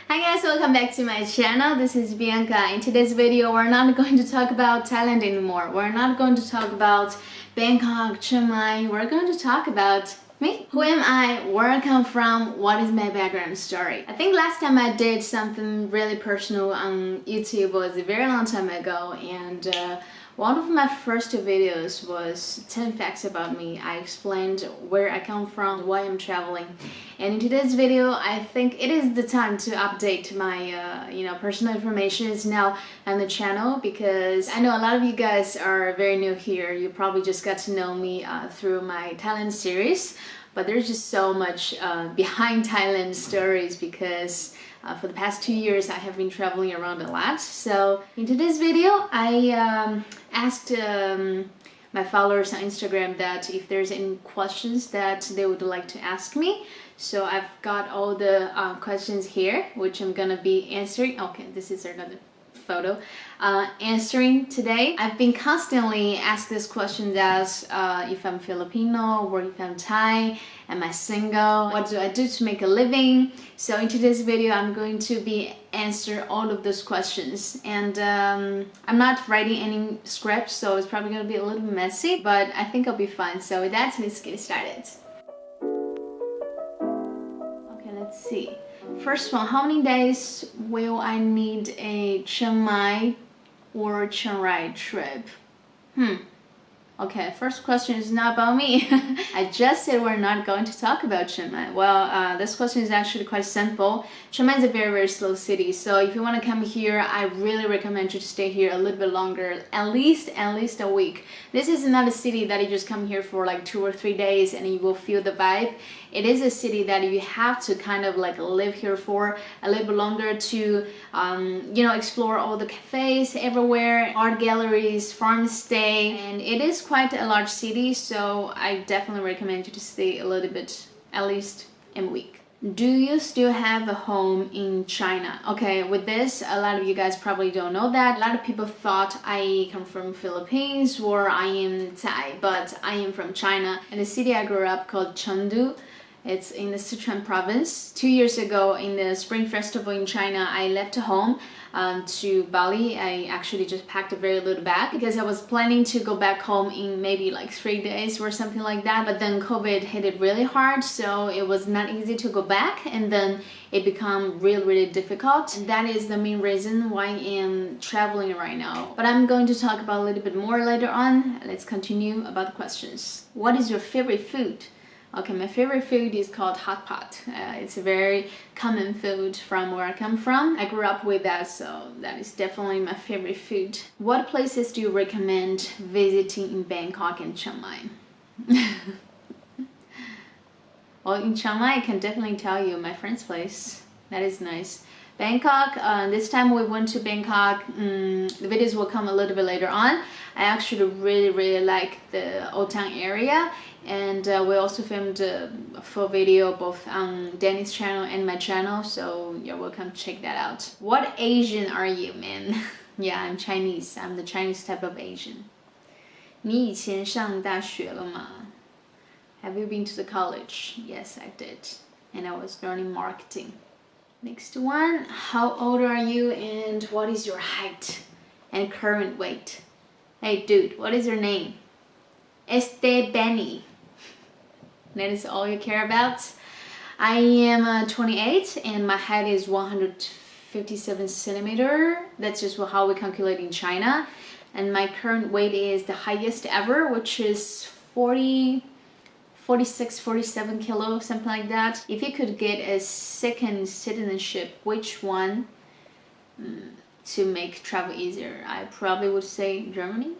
Hi guys, welcome back to my channel. This is Bianca. In today's video, we're not going to talk about Thailand anymore. We're not going to talk about Bangkok, Chiang Mai. We're going to talk about me. Who am I? Where I come from? What is my background story? I think last time I did something really personal on YouTube was a very long time ago, and one of my first videos was 10 facts about me. I explained where I come from, why I'm traveling. And in today's video, I think it is the time to update my personal information is now on the channel, because I know a lot of you guys are very new here. You probably just got to know me through my Thailand series, but there's just so much behind Thailand stories, because for the past 2 years I have been traveling around a lot. So in today's video, I asked my followers on Instagram that if there's any questions that they would like to ask me. So I've got all the questions here, which I'm gonna be answering. Okay, this is another photo. Answering today. I've been constantly asked this question as if I'm Filipino or if I'm Thai, am I single, what do I do to make a living? So in today's video, I'm going to be answer all of those questions, and I'm not writing any script, so it's probably gonna be a little messy, but I think I'll be fine. So with that, let's get started. Okay, let's see. First one, how many days will I need a Chiang Mai or Chiang Rai trip? Okay, first question is not about me. I just said we're not going to talk about Chiang Mai. Well, this question is actually quite simple. Chiang Mai is a very, very slow city. So if you want to come here, I really recommend you to stay here a little bit longer, at least a week. This is not a city that you just come here for like 2 or 3 days and you will feel the vibe. It is a city that you have to kind of like live here for a little bit longer to, explore all the cafes everywhere, art galleries, farm stay, and it is quite a large city. So I definitely recommend you to stay a little bit, at least a week. Do you still have a home in China? Okay, with this, a lot of you guys probably don't know that. A lot of people thought I come from Philippines or I am Thai, but I am from China. And the city I grew up called Chengdu. It's in the Sichuan province. 2 years ago in the Spring Festival in China, I left home to Bali. I actually just packed a very little bag because I was planning to go back home in maybe like 3 days or something like that. But then COVID hit it really hard, so it was not easy to go back, and then it became really, really difficult. And that is the main reason why I am traveling right now. But I'm going to talk about a little bit more later on. Let's continue about the questions. What is your favorite food? Okay, my favorite food is called hot pot. It's a very common food from where I come from. I grew up with that, so that is definitely my favorite food. What places do you recommend visiting in Bangkok and Chiang Mai? Well, in Chiang Mai, I can definitely tell you my friend's place. That is nice. Bangkok, this time we went to Bangkok. The videos will come a little bit later on. I actually really, really like the Old Town area, and we also filmed a full video both on Danny's channel and my channel, so you're welcome to check that out. What Asian are you, man? Yeah, I'm Chinese. I'm the Chinese type of Asian. 你以前上大学了吗? Have you been to the college? Yes, I did. And I was learning marketing. Next one, how old are you and what is your height and current weight? Hey dude, what is your name? Benny. That is all you care about? I am 28 and my height is 157 centimeter. That's just how we calculate in China. And my current weight is the highest ever, which is 46, 47 kilo, something like that. If you could get a second citizenship, which one to make travel easier? I probably would say Germany.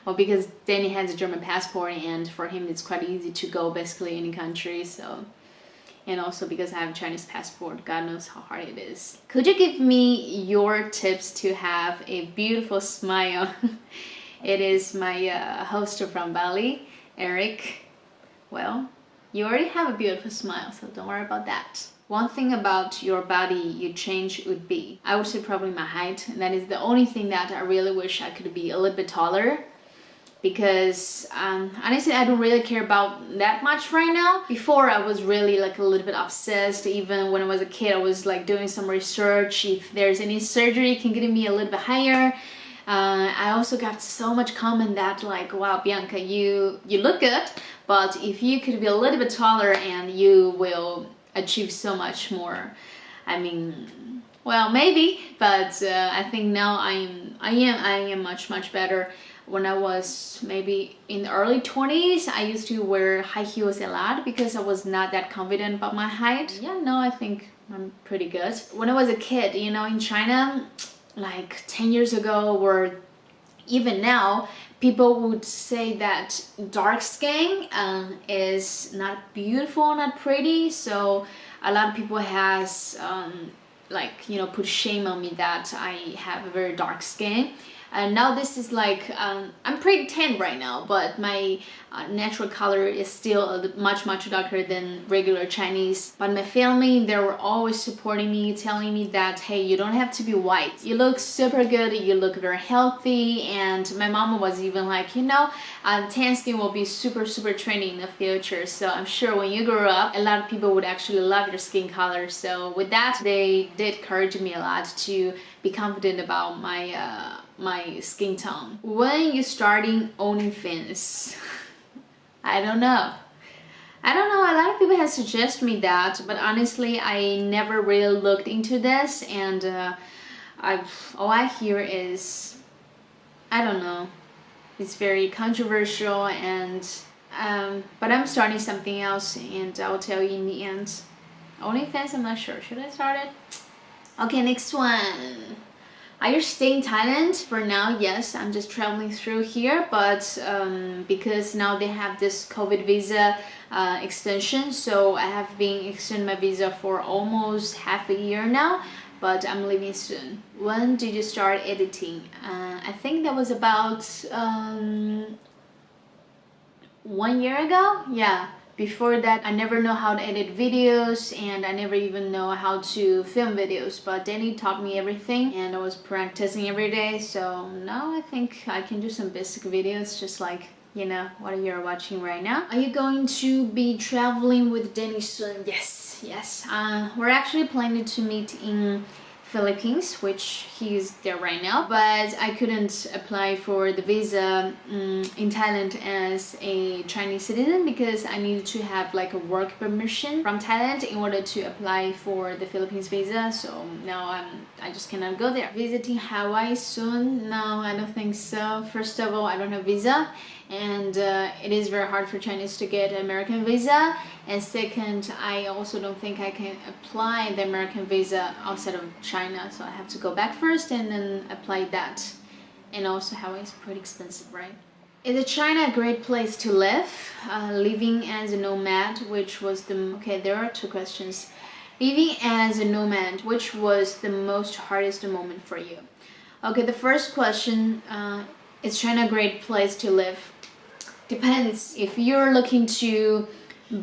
Well, because Danny has a German passport, and for him it's quite easy to go basically any country. So, and also because I have a Chinese passport, God knows how hard it is. Could you give me your tips to have a beautiful smile? It is my host from Bali, Eric. Well, you already have a beautiful smile, so don't worry about that. One thing about your body you change would be, I would say probably my height. And that is the only thing that I really wish I could be a little bit taller. because honestly I don't really care about that much right now. Before I was really like a little bit obsessed. Even when I was a kid I was like doing some research if there's any surgery can get me a little bit higher. I also got so much comment that like, wow, Bianca, you look good, but if you could be a little bit taller and you will achieve so much more. I mean, well, maybe, but I think now I am much better. When I was maybe in the early 20s, I used to wear high heels a lot because I was not that confident about my height. Yeah, now I think I'm pretty good. When I was a kid, you know, in China, like 10 years ago or even now, people would say that dark skin is not beautiful, not pretty. So a lot of people has like, you know, put shame on me that I have a very dark skin. And now this is like, I'm pretty tan right now, but my natural color is still much darker than regular Chinese. But my family, they were always supporting me, telling me that, hey, you don't have to be white. You look super good, you look very healthy. And my mama was even like, you know, tan skin will be super trendy in the future. So I'm sure when you grow up, a lot of people would actually love your skin color. So with that, they did encourage me a lot to be confident about my my skin tone. When you starting OnlyFans? I don't know. A lot of people have suggested me that, but honestly, I never really looked into this, and all I hear is, I don't know. It's very controversial, and but I'm starting something else, and I'll tell you in the end. OnlyFans, I'm not sure. Should I start it? Okay, next one. Are you staying in Thailand? For now, yes. I'm just traveling through here, but because now they have this COVID visa extension, so I have been extending my visa for almost half a year now, but I'm leaving soon. When did you start editing? I think that was about 1 year ago. Yeah. Before that, I never know how to edit videos, and I never even know how to film videos, but Danny taught me everything and I was practicing every day. So now I think I can do some basic videos just like, you know, what you're watching right now. Are you going to be traveling with Danny soon? Yes. We're actually planning to meet in Philippines, which he's there right now, but I couldn't apply for the visa in Thailand as a Chinese citizen because I needed to have like a work permission from Thailand in order to apply for the Philippines visa. So now I just cannot go there. Visiting Hawaii soon? No, I don't think so. First of all, I don't have visa, and it is very hard for Chinese to get an American visa. And second, I also don't think I can apply the American visa outside of China, so I have to go back first and then apply that. And also Hawaii is pretty expensive, right? Is China a great place to live? Living as a nomad, which was the... Okay, there are two questions. Living as a nomad, which was the most hardest moment for you? Okay, the first question, is China a great place to live? Depends. If you're looking to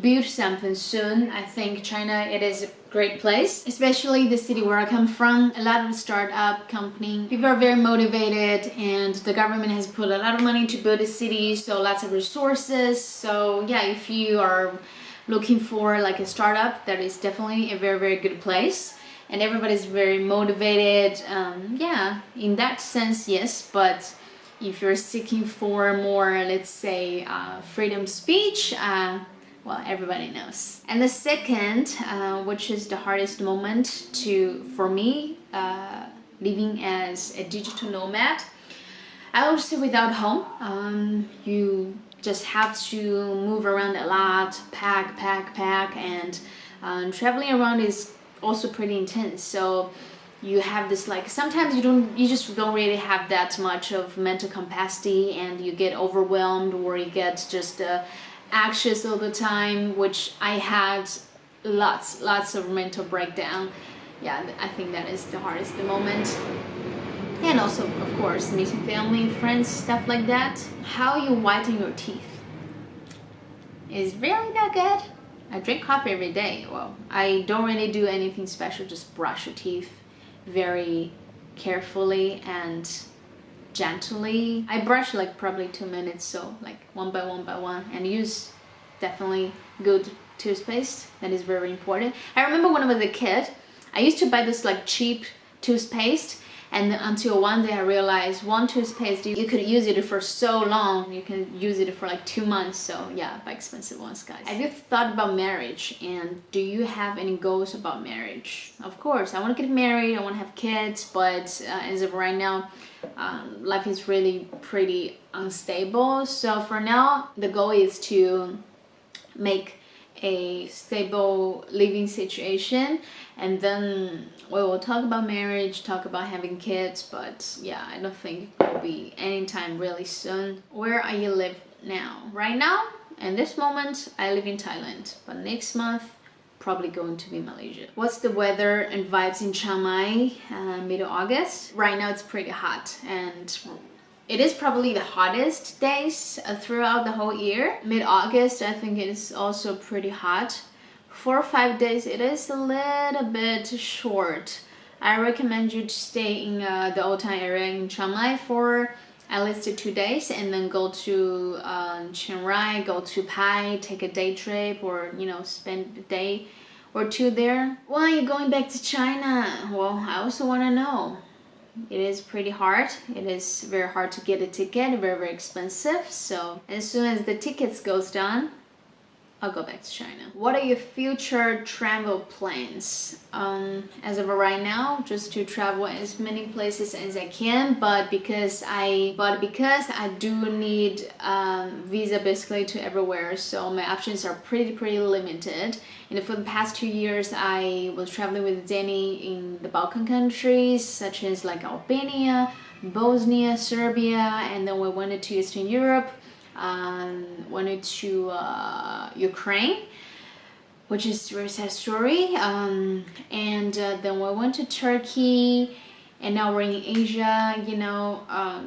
build something soon, I think China, it is a great place, especially the city where I come from. A lot of startup company, people are very motivated, and the government has put a lot of money to build a city, so lots of resources. So yeah, if you are looking for like a startup, that is definitely a very good place, and everybody's very motivated. Yeah, in that sense, yes. But if you're seeking for more, let's say, freedom speech, well, everybody knows. And the second, which is the hardest moment for me, living as a digital nomad, I would say without home. You just have to move around a lot, pack, and traveling around is also pretty intense. So you have this like, sometimes you just don't really have that much of mental capacity, and you get overwhelmed, or you get just anxious all the time, which I had lots of mental breakdown. Yeah, I think that is the hardest moment. And also, of course, meeting family, friends, stuff like that. How you whiten your teeth? Is really that good? I drink coffee every day. Well, I don't really do anything special, just brush your teeth very carefully, and gently. I brush like probably 2 minutes, so like one by one, and use definitely good toothpaste. That is very important. I remember when I was a kid, I used to buy this like cheap toothpaste, and until one day I realized one toothpaste, you could use it for so long. You can use it for like 2 months. So yeah, buy expensive ones, guys. Have you thought about marriage, and do you have any goals about marriage? Of course, I want to get married, I want to have kids, but as of right now, life is really pretty unstable. So for now, the goal is to make a stable living situation, and then we will talk about marriage, talk about having kids, but yeah, I don't think it will be anytime really soon. Where are you live now? Right now, in this moment, I live in Thailand, but next month probably going to be Malaysia. What's the weather and vibes in Chiang Mai mid-August? Right now it's pretty hot, and it is probably the hottest days throughout the whole year. Mid-August, I think it is also pretty hot. 4 or 5 days, it is a little bit short. I recommend you to stay in the Old Town area in Chiang Mai for at least 2 days, and then go to Chiang Rai, go to Pai, take a day trip, or spend a day or two there. Why are you going back to China? Well, I also want to know. It is pretty hard. It is very hard to get a ticket, very expensive. So as soon as the tickets goes down, I'll go back to China. What are your future travel plans? As of right now, just to travel as many places as I can, but because I do need visa basically to everywhere, so my options are pretty limited. And for the past 2 years, I was traveling with Danny in the Balkan countries, such as like Albania, Bosnia, Serbia, and then we went to Eastern Europe. Went to Ukraine, which is a very sad story, and then we went to Turkey, and now we're in Asia.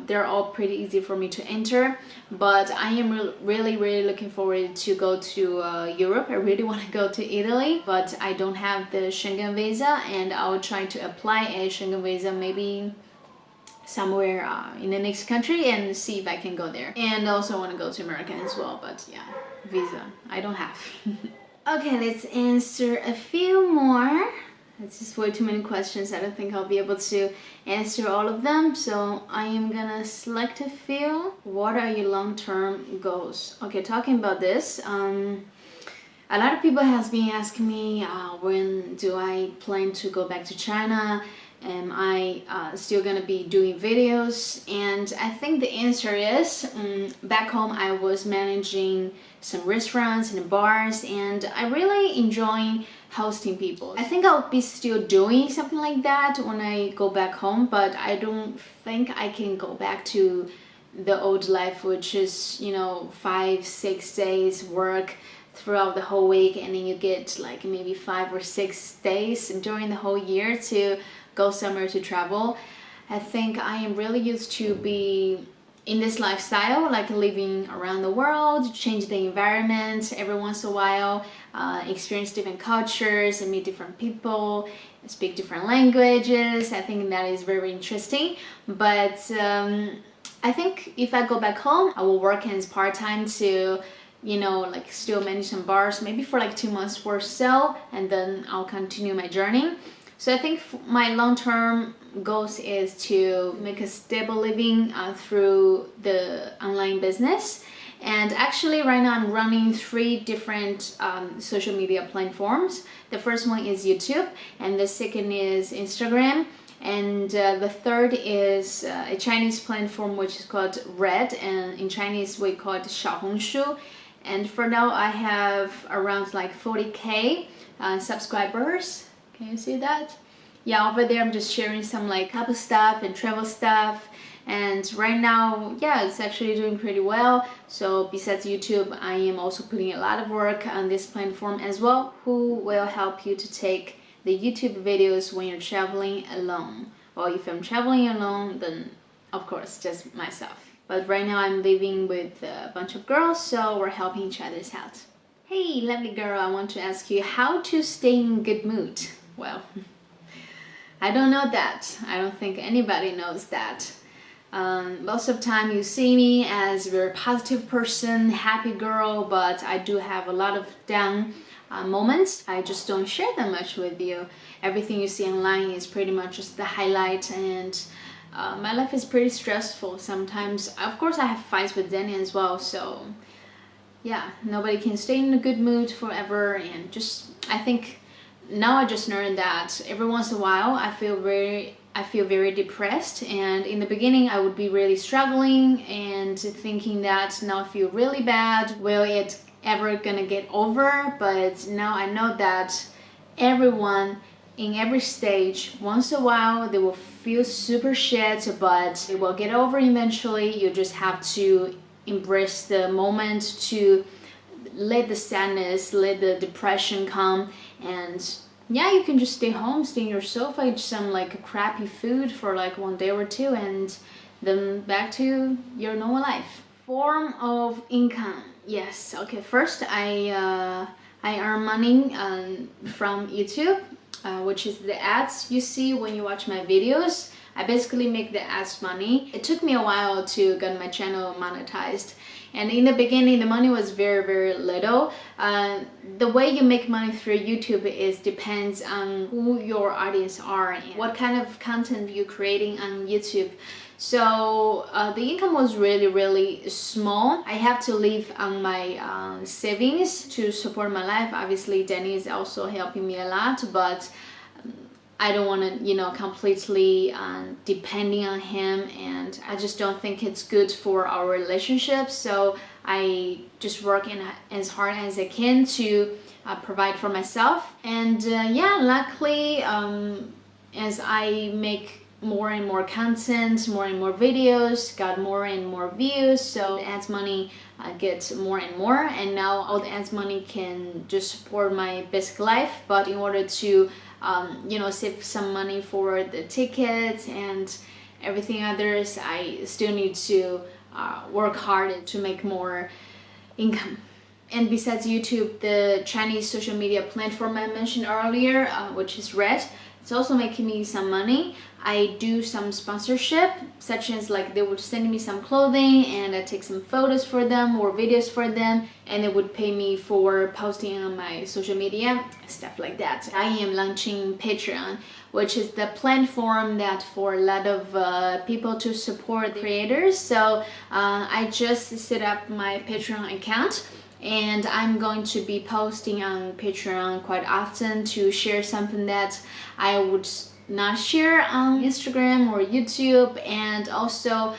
They're all pretty easy for me to enter, but I am really looking forward to go to Europe. I really want to go to Italy, but I don't have the Schengen visa, and I'll try to apply a Schengen visa maybe somewhere in the next country and see if I can go there. And also want to go to America as well, but yeah, visa I don't have. Okay, let's answer a few more. That's just way too many questions. I don't think I'll be able to answer all of them, so I am gonna select a few. What are your long-term goals? Okay, talking about this, a lot of people has been asking me when do I plan to go back to China. Am I still gonna be doing videos? And I think the answer is back home I was managing some restaurants and bars, and I really enjoy hosting people. I think I'll be still doing something like that when I go back home, but I don't think I can go back to the old life, which is 5-6 days work throughout the whole week, and then you get like maybe 5 or 6 days during the whole year to go somewhere to travel. I think I am really used to be in this lifestyle, like living around the world, change the environment every once in a while, experience different cultures and meet different people, speak different languages. I think that is very interesting. But I think if I go back home, I will work as part-time to like still manage some bars, maybe for like 2 months or so, and then I'll continue my journey. So I think my long-term goals is to make a stable living through the online business. And actually right now I'm running 3 different social media platforms. The first one is YouTube, and the second is Instagram, and the third is a Chinese platform which is called Red, and in Chinese we call it 小红书. And for now I have around like 40k subscribers. Can you see that? Yeah, over there I'm just sharing some like couple stuff and travel stuff, and right now, yeah, it's actually doing pretty well. So besides YouTube, I am also putting a lot of work on this platform as well, who will help you to take the YouTube videos when you're traveling alone. Well, if I'm traveling alone, then of course just myself. But right now I'm living with a bunch of girls, so we're helping each other out. Hey, lovely girl, I want to ask you how to stay in good mood. Well, I don't know that. I don't think anybody knows that. Most of the time you see me as a very positive person, happy girl, but I do have a lot of down moments. I just don't share that much with you. Everything you see online is pretty much just the highlight, and my life is pretty stressful sometimes. Of course, I have fights with Danny as well, so yeah, nobody can stay in a good mood forever. And just, I think now I just learned that every once in a while I feel very depressed, and in the beginning I would be really struggling and thinking that now I feel really bad, will it ever gonna get over? But now I know that everyone in every stage, once in a while they will feel super shit, but they will get over eventually. You just have to embrace the moment, to let the sadness, let the depression come, and yeah, you can just stay home, stay in your sofa, eat some like crappy food for like 1 day or two, and then back to your normal life. Form of income. Yes, okay, first I earn money from YouTube, which is the ads you see when you watch my videos. I basically make the ads money. It took me a while to get my channel monetized, and in the beginning the money was very little. The way you make money through YouTube is depends on who your audience are and what kind of content you're creating on YouTube. So the income was really small. I have to live on my savings to support my life. Obviously Danny is also helping me a lot, but I don't want to, you know, completely depending on him, and I just don't think it's good for our relationship. So I just work as hard as I can to provide for myself. And yeah, luckily as I make more and more content, more and more videos, got more and more views, so the ads money gets more and more, and now all the ads money can just support my basic life. But in order to you know, save some money for the tickets and everything others, I still need to work hard to make more income. And besides YouTube, the Chinese social media platform I mentioned earlier, which is Red, it's also making me some money. I do some sponsorship, such as like they would send me some clothing and I take some photos for them or videos for them, and they would pay me for posting on my social media, stuff like that. I am launching Patreon, which is the platform that for a lot of people to support creators. So I just set up my Patreon account, and I'm going to be posting on Patreon quite often to share something that I would not share on Instagram or YouTube, and also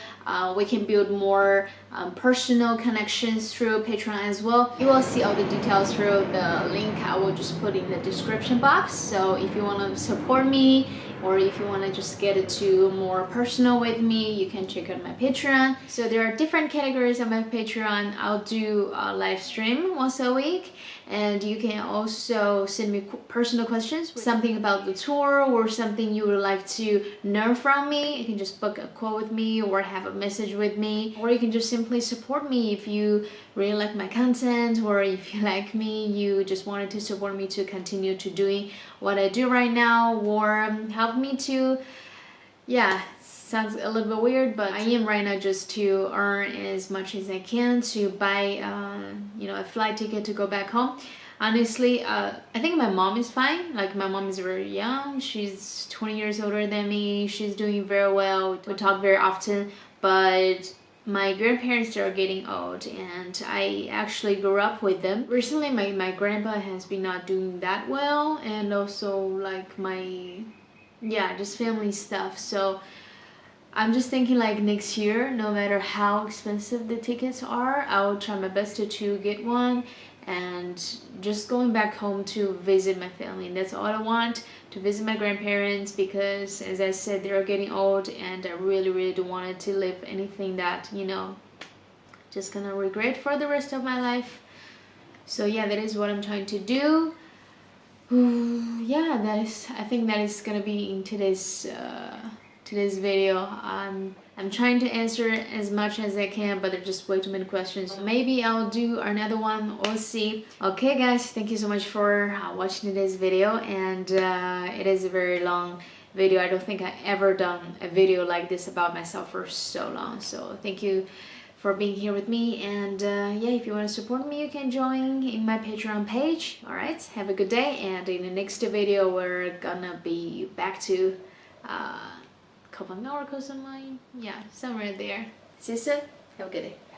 we can build more personal connections through Patreon as well. You will see all the details through the link I will just put in the description box. So if you want to support me, or if you want to just get it to more personal with me, you can check out my Patreon. So there are different categories on my Patreon. I'll do a live stream once a week, and you can also send me personal questions, something about the tour or something you would like to learn from me. You can just book a call with me or have a message with me, or you can just simply support me if you really like my content, or if you like me, you just wanted to support me to continue to doing what I do right now, or help me to, yeah, sounds a little bit weird, but I am right now just to earn as much as I can to buy you know, a flight ticket to go back home. Honestly, I think my mom is fine. Like, my mom is very young, she's 20 years older than me, she's doing very well, we talk very often. But my grandparents are getting old, and I actually grew up with them. Recently my grandpa has been not doing that well, and also like my, yeah, just family stuff. So I'm just thinking like next year, no matter how expensive the tickets are, I will try my best to get one, and just going back home to visit my family. And that's all I want, to visit my grandparents, because as I said, they're getting old, and I really don't want to live anything that, you know, just gonna regret for the rest of my life. So yeah, that is what I'm trying to do. Yeah, I think that is gonna be in today's video. I'm trying to answer as much as I can, but there's just way too many questions. Maybe I'll do another one, we'll see. Okay guys, thank you so much for watching today's video, and it is a very long video. I don't think I ever done a video like this about myself for so long. So thank you for being here with me, and yeah, if you want to support me, you can join in my Patreon page. All right, have a good day, and in the next video we're gonna be back to couple of miracles online, yeah, somewhere there. See you soon. Have a good day.